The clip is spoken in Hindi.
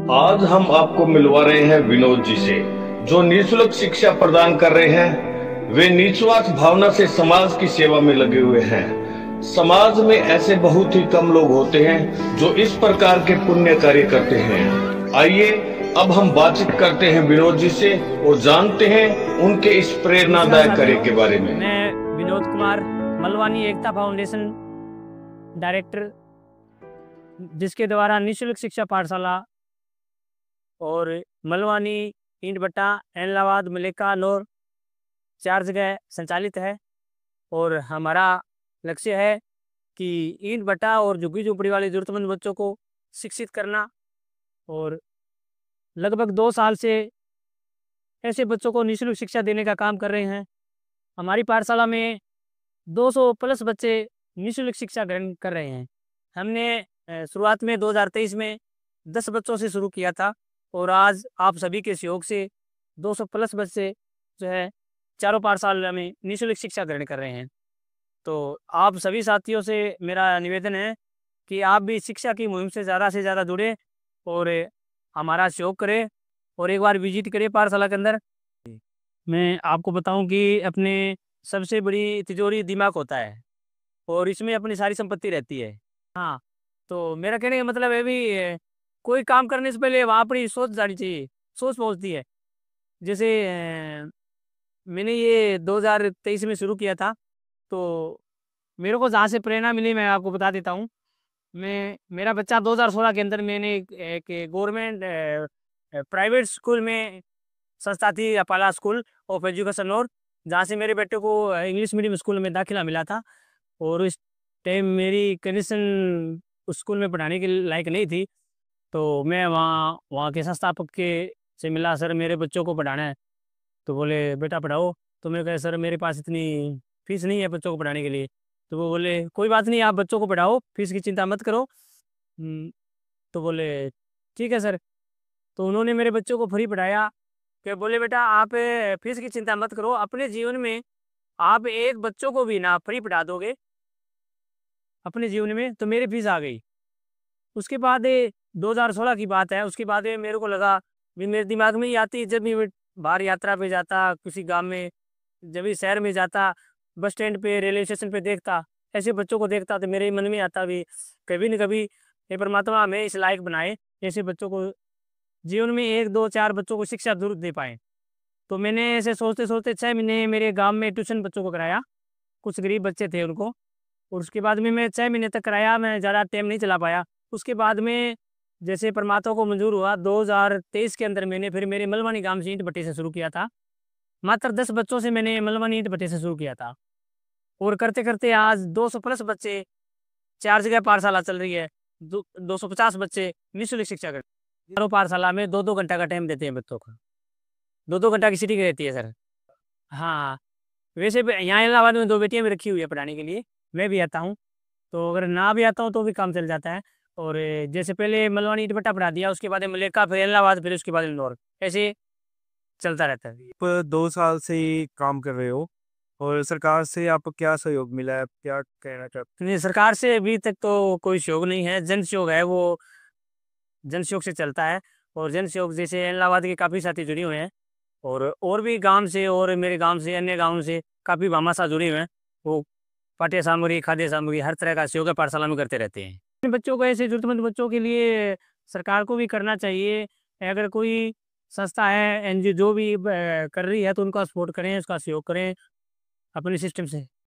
आज हम आपको मिलवा रहे हैं विनोद जी से, जो निःशुल्क शिक्षा प्रदान कर रहे हैं। वे निस्वार्थ भावना से समाज की सेवा में लगे हुए हैं। समाज में ऐसे बहुत ही कम लोग होते हैं जो इस प्रकार के पुण्य कार्य करते हैं। आइए अब हम बातचीत करते हैं विनोद जी से और जानते हैं उनके इस प्रेरणादायक कार्य के बारे में। मैं विनोद कुमार, मलवानी एकता फाउंडेशन डायरेक्टर, जिसके द्वारा निःशुल्क शिक्षा पाठशाला और मलवानी, ईंट भट्टा, एलाहाबाद, मलेका, नौर 4 जगह संचालित है। और हमारा लक्ष्य है कि ईंट भट्टा और झुग्गी झोपड़ी वाले ज़रूरतमंद बच्चों को शिक्षित करना। और लगभग 2 साल से ऐसे बच्चों को निःशुल्क शिक्षा देने का काम कर रहे हैं। हमारी पाठशाला में 200 प्लस बच्चे निःशुल्क शिक्षा ग्रहण कर रहे हैं। हमने शुरुआत में 2023 में 10 बच्चों से शुरू किया था और आज आप सभी के सहयोग से 200 प्लस बच्चे जो है चारों पाठशाला में निःशुल्क शिक्षा ग्रहण कर रहे हैं। तो आप सभी साथियों से मेरा निवेदन है कि आप भी शिक्षा की मुहिम से ज़्यादा जुड़े और हमारा सहयोग करें और एक बार विजिट करें पाठशाला के अंदर। मैं आपको बताऊं कि अपने सबसे बड़ी तिजोरी दिमाग होता है और इसमें अपनी सारी संपत्ति रहती है। हाँ, तो मेरा कहने का मतलब है भी कोई काम करने से पहले वहाँ अपनी सोच जानी चाहिए, सोच पहुँचती है। जैसे मैंने ये 2023 में शुरू किया था, तो मेरे को जहाँ से प्रेरणा मिली मैं आपको बता देता हूँ। मेरा बच्चा 2016 के अंदर मैंने एक गवर्नमेंट प्राइवेट स्कूल में संस्था थी, अपाला स्कूल ऑफ एजुकेशन, और जहाँ से मेरे बेटे को इंग्लिश मीडियम स्कूल में दाखिला मिला था। और इस टाइम मेरी कंडीशन उस स्कूल में पढ़ाने के लायक नहीं थी, तो मैं वहाँ के संस्थापक के से मिला। सर, मेरे बच्चों को पढ़ाना है। तो बोले बेटा पढ़ाओ। तो मैंने कहा सर, मेरे पास इतनी फीस नहीं है बच्चों को पढ़ाने के लिए। तो वो बोले कोई बात नहीं, आप बच्चों को पढ़ाओ, फीस की चिंता मत करो। तो बोले ठीक है सर। तो उन्होंने मेरे बच्चों को फ्री पढ़ाया। कि बोले बेटा आप फीस की चिंता मत करो, अपने जीवन में आप एक बच्चों को भी ना फ्री पढ़ा दोगे अपने जीवन में, तो मेरी फीस आ गई। उसके बाद 2016 की बात है। उसके बाद मेरे को लगा भी मेरे दिमाग में ही आती, जब भी मैं बाहर यात्रा पे जाता, किसी गांव में, जब भी शहर में जाता, बस स्टैंड पे, रेलवे स्टेशन पे देखता, ऐसे बच्चों को देखता, तो मेरे मन में आता भी कभी न कभी ये परमात्मा हमें इस लायक बनाए, ऐसे बच्चों को जीवन में 1 2 4 बच्चों को शिक्षा जरूर दे पाए। तो मैंने ऐसे सोचते सोचते 6 महीने मेरे गांव में ट्यूशन बच्चों को कराया। कुछ गरीब बच्चे थे उनको। और उसके बाद में मैं 6 महीने तक कराया, मैं ज़्यादा टाइम नहीं चला पाया। उसके बाद में जैसे परमात्मा को मंजूर हुआ, 2023 के अंदर मैंने फिर मेरे मलवानी गांव से ईंट भट्टे से शुरू किया था। मात्र 10 बच्चों से मैंने मलवानी ईंट भट्टे से शुरू किया था। और करते करते आज 200 प्लस बच्चे, 4 जगह पाठशाला चल रही है, 250 बच्चे निःशुल्क शिक्षा कर। चारों पाठशाला में 2 2 घंटा का टाइम देते हैं बच्चों का। 2 2 घंटा की सीटिंग रहती है सर। हाँ, वैसे भी यहाँ इलाहाबाद में 2 बेटियां भी रखी हुई है पढ़ाने के लिए। मैं भी आता हूँ, तो अगर ना भी आता हूँ तो भी काम चल जाता है। और जैसे पहले मलवानी ईंट भट्टा पढ़ा दिया, उसके बाद मलेका, फिर इलाहाबाद, फिर उसके बाद इंदौर, ऐसे चलता रहता है। आप 2 साल से ही काम कर रहे हो और सरकार से आपको क्या सहयोग मिला है, क्या कहना चाहते नहीं, सरकार से अभी तक तो कोई सहयोग नहीं है। जन सहयोग है, वो जन सहयोग से चलता है। और जन सहयोग जैसे इलाहाबाद के काफ़ी साथी जुड़े हुए हैं, और भी गांव से, और मेरे गांव से, अन्य गांव से काफ़ी भामाशाह जुड़े हुए हैं। वो पाठ्य सामग्री, खाद्य सामग्री, हर तरह का सहयोग पाठशाला में करते रहते हैं। इन बच्चों को, ऐसे जरूरतमंद बच्चों के लिए सरकार को भी करना चाहिए। अगर कोई संस्था है, एनजीओ जो भी कर रही है, तो उनका सपोर्ट करें, उसका सहयोग करें अपने सिस्टम से।